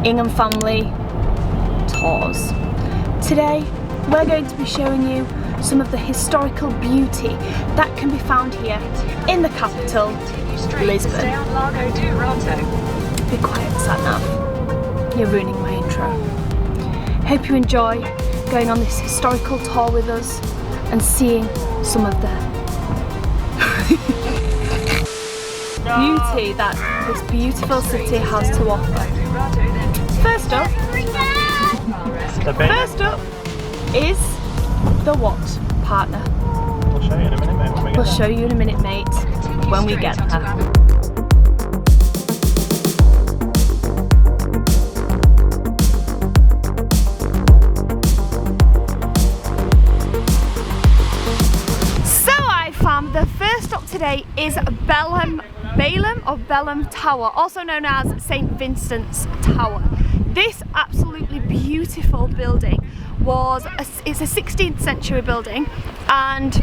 Ingham Family tours. Today we're going to be showing you some of the historical beauty that can be found here in the capital, Lisbon. Be quiet, sat nav. You're ruining my intro. Hope you enjoy going on this historical tour with us and seeing some of the beauty that this beautiful city has to offer. First up is the what partner. We'll show you in a minute, mate. We'll show you in a minute, mate, when we get there. The first stop today is Belem Tower, also known as St. Vincent's Tower. This absolutely beautiful building it's a 16th century building, and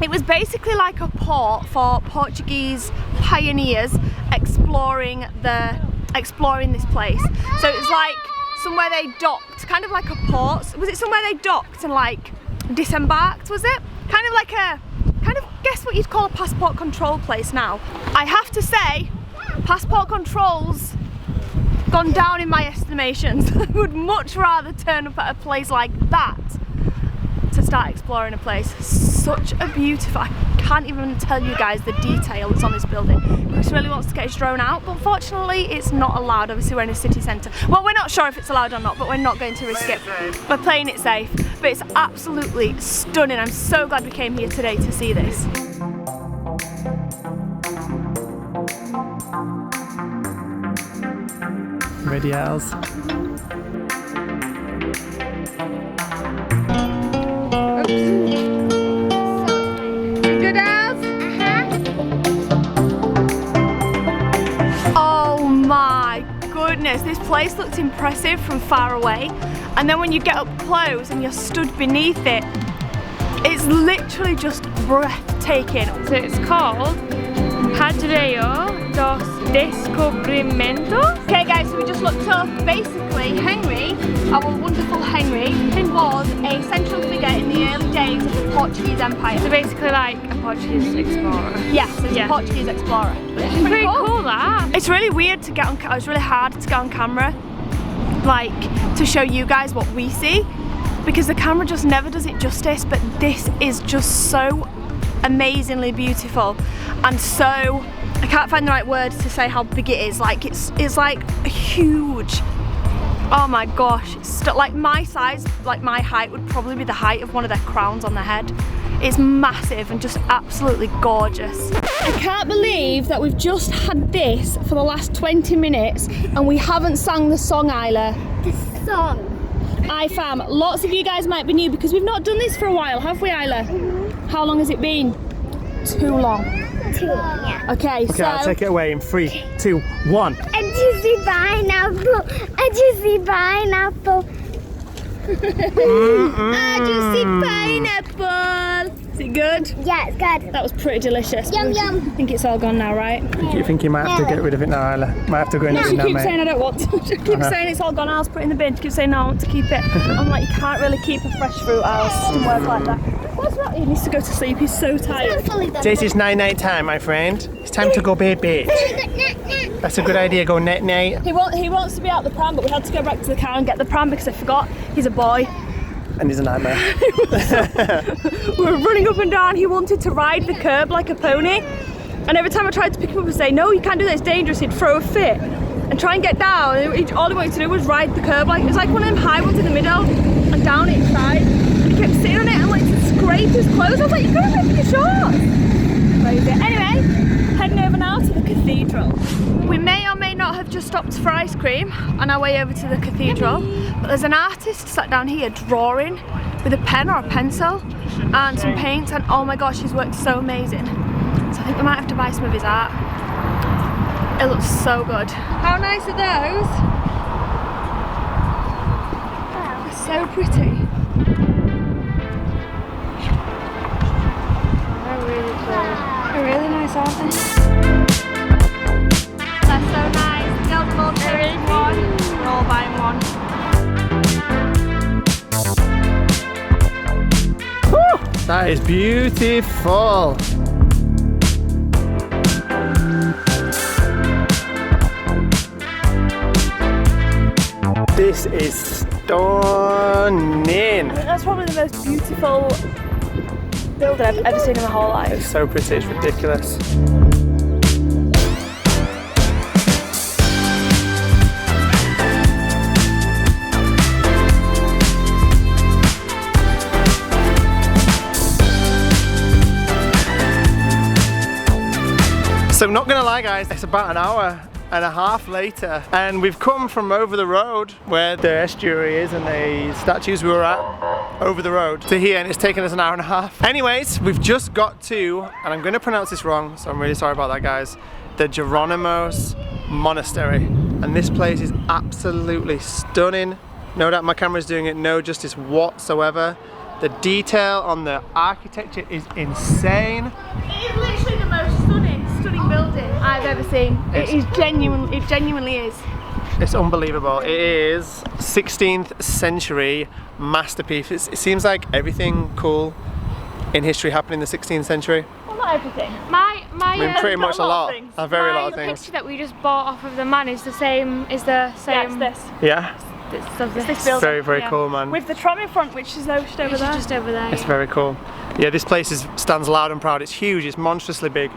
it was basically like a port for Portuguese pioneers exploring this place. So it was like somewhere they docked, kind of like a port. Was it somewhere they docked and like disembarked, was it? Kind of guess what you'd call a passport control place now. I have to say, passport controls gone down in my estimations. I would much rather turn up at a place like that to start exploring a place. Such a beautiful, I can't even tell you guys the detail that's on this building. Chris really wants to get his drone out, but unfortunately it's not allowed. Obviously we're in a city centre. Well, we're not sure if it's allowed or not, but we're not going to risk it. We're playing it safe, but it's absolutely stunning. I'm so glad we came here today to see this. Ready, Els? Good, Els? Oh my goodness, this place looks impressive from far away, and then when you get up close and you're stood beneath it, it's literally just breathtaking. So it's called Padrao dos Descobrimentos. Okay guys, so we just looked up, basically Henry, our wonderful Henry, was a central figure in the early days of the Portuguese Empire. So basically like a Portuguese explorer. Yes, it's a Portuguese explorer. It's pretty cool that. It's really weird to get on, it's really hard to get on camera, like to show you guys what we see, because the camera just never does it justice, but this is just so amazingly beautiful, and so I can't find the right words to say how big it is. Like it's like huge. Oh my gosh, it's like my size, like my height would probably be the height of one of their crowns on their head. It's massive and just absolutely gorgeous. I can't believe that we've just had this for the last 20 minutes and we haven't sang the song, Isla. The song. IFAM. Lots of you guys might be new because we've not done this for a while, have we, Isla? How long has it been? Too long. Too long, yeah. Okay, so I'll take it away in 3, 2, 1. A juicy pineapple. A juicy pineapple. a juicy pineapple. Is it good? Yeah, it's good. That was pretty delicious. Yum, yum. I think it's all gone now, right? You think you might have to get rid of it now, Isla? Might have to go in the She bin now, keeps mate. saying I don't want to. She keeps saying it's all gone, I'll put it in the bin. She keeps saying no, I want to keep it. I'm like, you can't really keep a fresh fruit, Alice. It doesn't work like that. What's wrong? He needs to go to sleep, he's so tired. This is night time, my friend. It's time to go bed. That's a good idea, go night. He wants to be out the pram, but we had to go back to the car and get the pram because I forgot he's a boy. And he's a nightmare. We were running up and down. He wanted to ride the curb like a pony, and every time I tried to pick him up and say no, you can't do that, it's dangerous, he'd throw a fit and try and get down. All he wanted to do was ride the curb, like it was like one of them high ones in the middle and down each side. And he kept sitting on it and like to scrape his clothes. I was like, you've got to rip your shorts. Crazy. Anyway, heading over now to the cathedral. We may or may not have just stopped for ice cream on our way over to the cathedral, but there's an artist sat down here drawing with a pen or a pencil and some paint, and oh my gosh, his work's so amazing. So I think we might have to buy some of his art. It looks so good. How nice are those? They're so pretty. They're really cool. They're really nice, aren't they? They're so nice. They're all by That is beautiful. This is stunning. That's probably the most beautiful building I've ever seen in my whole life. It's so pretty, it's ridiculous. So I'm not gonna lie guys, it's about an hour and a half later and we've come from over the road where the estuary is and the statues we were at over the road to here, and it's taken us an hour and a half. Anyways, we've just got to, and I'm gonna pronounce this wrong, so I'm really sorry about that guys, the Geronimos Monastery, and this place is absolutely stunning. No doubt my camera's doing it no justice whatsoever. The detail on the architecture is insane. It is literally the most stunning building I've ever seen. It genuinely is. It's unbelievable. It is 16th century masterpiece. It seems like everything cool in history happened in the 16th century. Well, not everything. My I mean, pretty much a lot. A very lot of The things. picture that we just bought off of the man is the same. Yeah, it's this. Yeah, It's of this. building. very, very Yeah. cool, man. With the tram in front, which is just over there. Just over there. It's very cool. Yeah, this place stands loud and proud. It's huge. It's monstrously big.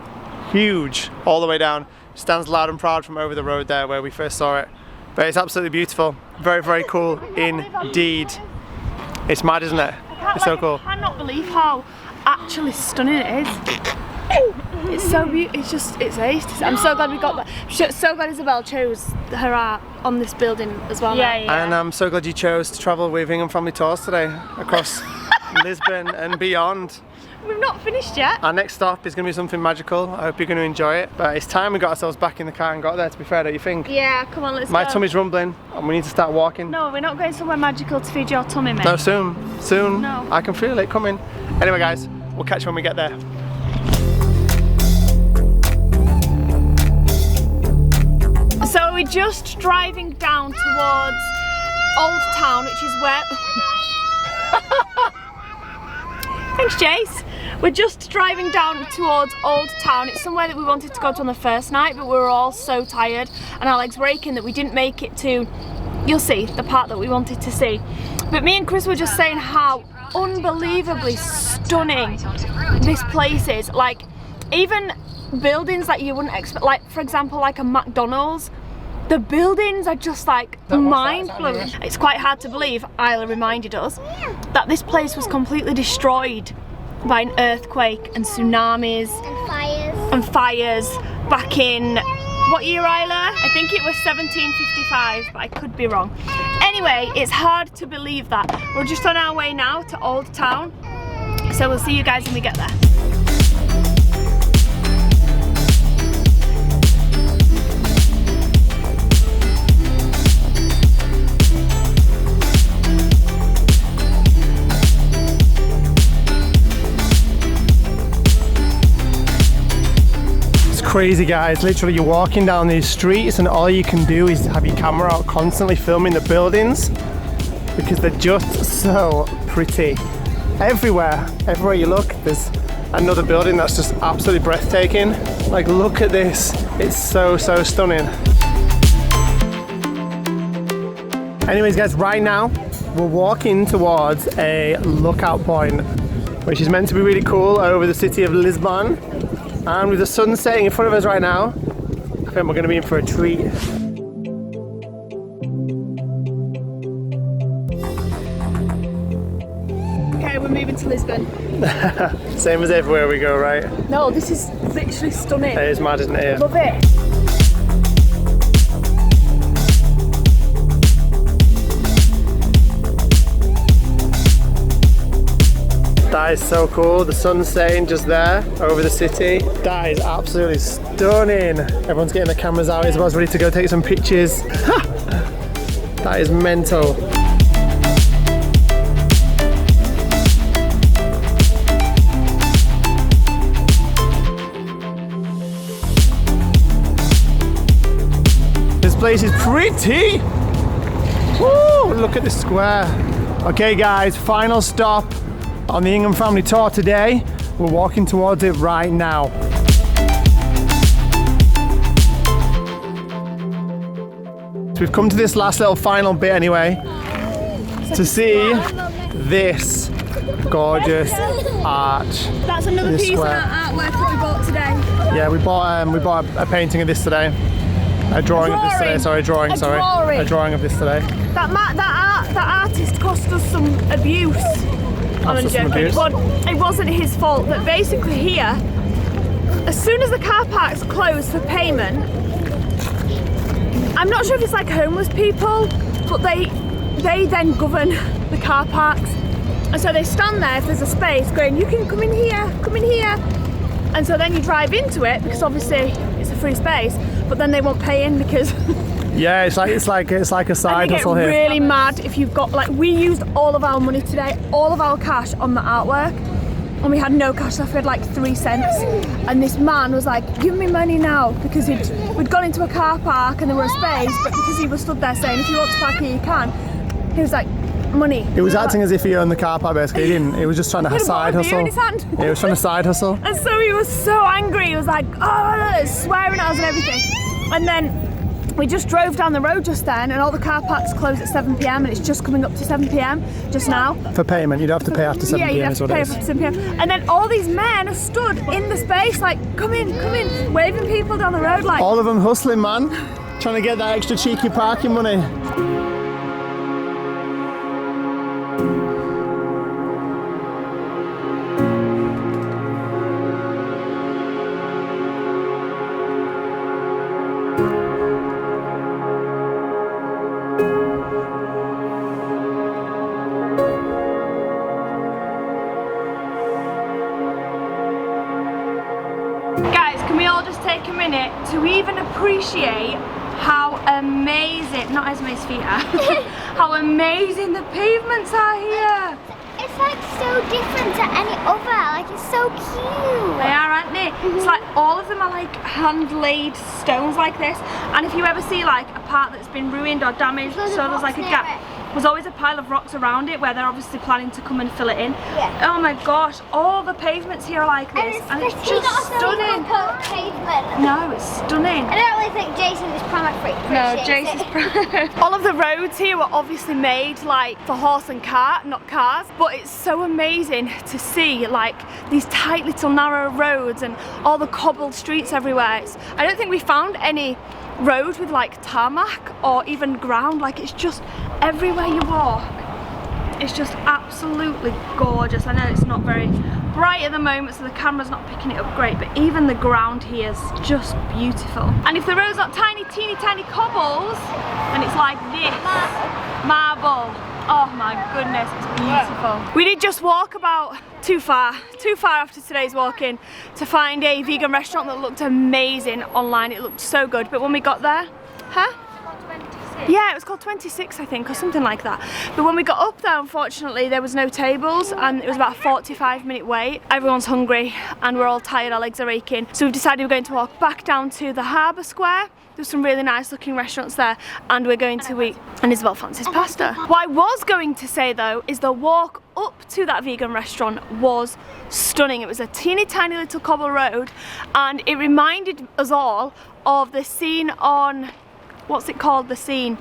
Huge. All the way down. Stands loud and proud from over the road there where we first saw it. But it's absolutely beautiful. Very, very cool indeed. It's mad, isn't it? It's so cool. I cannot believe how actually stunning it is. It's so beautiful. It's ace. I'm so glad we got that. So glad Isabelle chose her art on this building as well. Yeah, now. yeah. And I'm so glad you chose to travel with Ingham Family Tours today across Lisbon and beyond. We've not finished yet. Our next stop is going to be something magical. I hope you're going to enjoy it. But it's time we got ourselves back in the car and got there, to be fair, don't you think? Yeah, come on, let's My go. tummy's rumbling and we need to start walking. No, we're not going somewhere magical to feed your tummy, mate. No, soon. Soon. No. I can feel it coming. Anyway guys, we'll catch you when we get there. So we're just driving down towards Old Town, which is where... Thanks, Jace. We're just driving down towards Old Town. It's somewhere that we wanted to go to on the first night, but we were all so tired and our legs were aching that we didn't make it to, you'll see, the part that we wanted to see. But me and Chris were just saying how unbelievably stunning this place is. Like, even buildings that you wouldn't expect, like for example like a McDonald's, the buildings are just like mind-blowing. It's quite hard to believe, Isla reminded us, that this place was completely destroyed by an earthquake and tsunamis and fires back in, what year, Isla? I think it was 1755, but I could be wrong. Anyway, it's hard to believe that. We're just on our way now to Old Town, so we'll see you guys when we get there. Crazy guys, literally you're walking down these streets and all you can do is have your camera out constantly filming the buildings because they're just so pretty. Everywhere you look there's another building that's just absolutely breathtaking. Like, look at this, it's so stunning. Anyways guys, right now we're walking towards a lookout point which is meant to be really cool over the city of Lisbon. And with the sun setting in front of us right now, I think we're going to be in for a treat. Okay, we're moving to Lisbon. Same as everywhere we go, right? No, this is literally stunning. It is mad, isn't it? Yeah. Love it. That is so cool. The sun's setting just there over the city. That is absolutely stunning. Everyone's getting their cameras out. Isabelle's ready to go take some pictures. That is mental. This place is pretty. Woo! Look at the square. Okay guys, final stop. on the Ingham Family tour today. We're walking towards it right now. So we've come to this last little final bit anyway to see this gorgeous arch. That's another piece of that artwork that we bought today. Yeah, we bought a painting of this today. A drawing of this today. Sorry, a drawing of this today. That artist cost us some abuse. I'm joking. It wasn't his fault. But basically here, as soon as the car parks close for payment, I'm not sure if it's like homeless people, but they then govern the car parks. And so they stand there if there's a space going, you can come in here. And so then you drive into it because obviously it's a free space, but then they won't pay in because yeah, it's like a side hustle here. I get really mad if you've got, like, we used all of our money today, all of our cash on the artwork, and we had no cash left. We had like 3 cents, and this man was like, give me money now, because we'd gone into a car park and there was a space, but because he was stood there saying, if you want to park here you can, he was like, money. It was acting as if he owned the car park basically. He didn't. He was just trying to side hustle. In his hand. He was trying to side hustle. And so he was so angry. He was like, oh, swearing at us and everything. And then we just drove down the road just then, and all the car parks close at 7 PM, and it's just coming up to 7 PM just now. For payment, you'd have to pay after 7 PM. Yeah, you'd have to pay after 7 PM. And then all these men are stood in the space, like, come in, waving people down the road, like. All of them hustling, man, trying to get that extra cheeky parking money. Take a minute to even appreciate how amazing, not Esme's feet are, how amazing the pavements are here. It's like so different to any other, like it's so cute. They are, aren't they? It's like all of them are like hand-laid stones like this, and if you ever see like a part that's been ruined or damaged, so there's like a gap, there's always a pile of rocks around it where they're obviously planning to come and fill it in. Yeah. Oh my gosh, all the pavements here are like this, and it's just stunning. Pavement. No, it's stunning. I don't really think Jason is No, Jason's all of the roads here were obviously made like for horse and cart, not cars, but it's so amazing to see like these tight little narrow roads and all the cobbled streets everywhere. I don't think we found any road with like tarmac or even ground. Like, it's just everywhere you walk, it's just absolutely gorgeous. I know it's not very bright at the moment, so the camera's not picking it up great, but even the ground here is just beautiful. And if the road's not tiny, teeny tiny cobbles, then it's like this marble. Oh my goodness, it's beautiful. We did just walk about too far after today's walking to find a vegan restaurant that looked amazing online. It looked so good, but when we got there, yeah, it was called 26 I think, or something like that. But when we got up there, unfortunately there was no tables, and it was about a 45-minute wait. Everyone's hungry and we're all tired, our legs are aching, so we've decided we're going to walk back down to the harbour square. There's some really nice looking restaurants there, and we're going to eat an Isabelle fancies pasta. What I was going to say though is the walk up to that vegan restaurant was stunning. It was a teeny tiny little cobble road, and it reminded us all of the scene on, what's it called, the scene?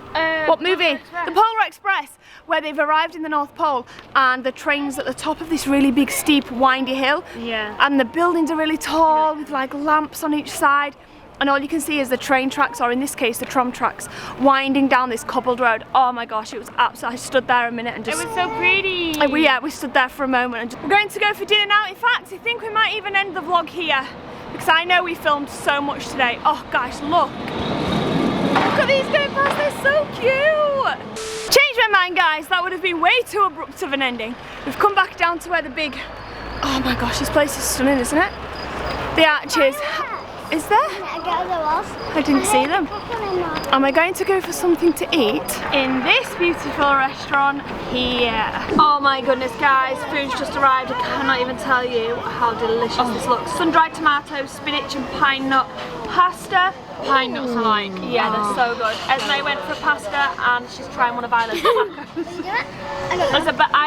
What movie? The Polar Express, where they've arrived in the North Pole and the train's at the top of this really big steep windy hill. Yeah. And the buildings are really tall with like lamps on each side. And all you can see is the train tracks, or in this case the tram tracks, winding down this cobbled road. Oh my gosh, it was absolutely, I stood there a minute and just... It was so pretty. We stood there for a moment and just, we're going to go for dinner now. In fact, I think we might even end the vlog here, because I know we filmed so much today. Oh guys, look. Look at these going past, they're so cute. Changed my mind guys, that would have been way too abrupt of an ending. We've come back down to where the big... Oh my gosh, this place is stunning, isn't it? The arches. Is there? I didn't see them. Am I going to go for something to eat in this beautiful restaurant here? Oh my goodness guys, food's just arrived. I cannot even tell you how delicious this looks. Sun-dried tomatoes, spinach and pine nut pasta. pine nuts I like. Yeah, they're so good. Esme went for pasta and she's trying one of Isla's tacos.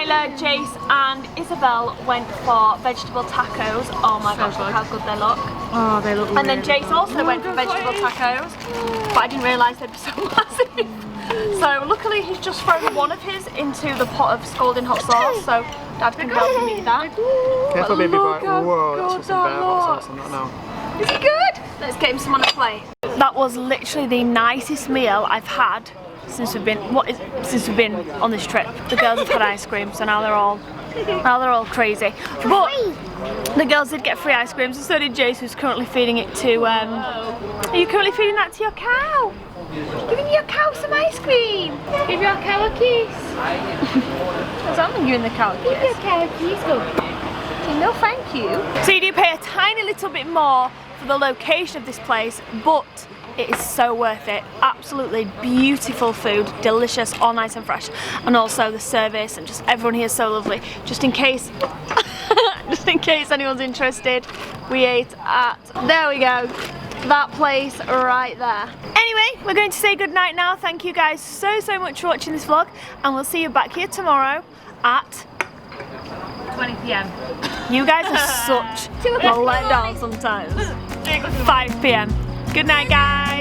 Isla, Jace and Isabelle went for vegetable tacos. Oh my gosh, look how good they look. Oh, they look And then Jace also went for vegetable tacos, but I didn't realise they'd be so massive. So luckily he's just thrown one of his into the pot of scalding hot sauce, so Dad can help him eat that. Careful, baby boy. Look how Whoa, that's good some that bear hot looks. sauce, not now. Is it good? Let's get him some on a plate. That was literally the nicest meal I've had since we've been on this trip. The girls have had ice cream, so now they're all crazy. But the girls did get free ice creams, and so did Jace, who's currently feeding it to. Are you currently feeding that to your cow? Giving your cow some ice cream. Give your cow a kiss. What's that when you're in the cow kiss? Give your cow a kiss, go. No, thank you. So you do pay a tiny little bit more for the location of this place, but it is so worth it. Absolutely beautiful food, delicious, all nice and fresh, and also the service and just everyone here is so lovely. Just in case, anyone's interested, we ate at, there we go, that place right there. Anyway, we're going to say goodnight now. Thank you guys so much for watching this vlog, and we'll see you back here tomorrow at 20 PM. You guys are such a let down sometimes. 5 PM. Good night, guys.